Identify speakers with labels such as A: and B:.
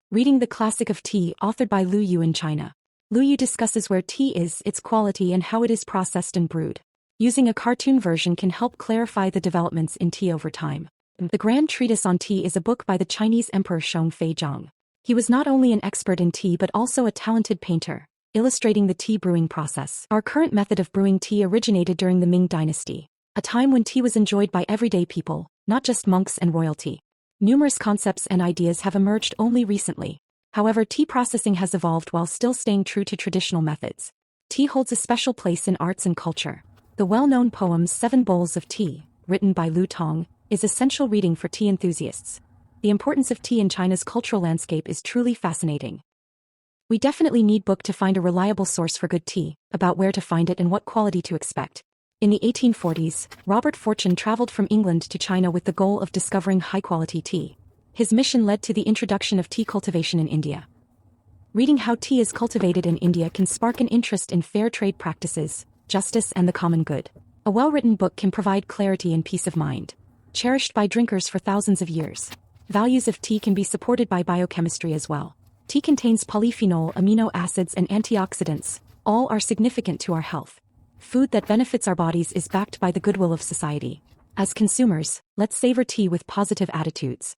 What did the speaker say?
A: Reading the Classic of Tea, authored by Lu Yu in China. Lu Yu discusses where tea is, its quality and how it is processed and brewed. Using a cartoon version can help clarify the developments in tea over time. The Grand Treatise on Tea is a book by the Chinese Emperor Huizong. He was not only an expert in tea but also a talented painter, illustrating the tea brewing process. Our current method of brewing tea originated during the Ming Dynasty, a time when tea was enjoyed by everyday people, not just monks and royalty. Numerous concepts and ideas have emerged only recently. However, tea processing has evolved while still staying true to traditional methods. Tea holds a special place in arts and culture. The well-known poem 7 Bowls of Tea, written by Lu Tong, is essential reading for tea enthusiasts. The importance of tea in China's cultural landscape is truly fascinating. We definitely need book to find a reliable source for good tea, about where to find it and what quality to expect. In the 1840s, Robert Fortune traveled from England to China with the goal of discovering high-quality tea. His mission led to the introduction of tea cultivation in India. Reading how tea is cultivated in India can spark an interest in fair trade practices, justice and the common good. A well-written book can provide clarity and peace of mind. Cherished by drinkers for thousands of years. Values of tea can be supported by biochemistry as well. Tea contains polyphenol, amino acids and antioxidants. All are significant to our health. Food that benefits our bodies is backed by the goodwill of society. As consumers, let's savor tea with positive attitudes.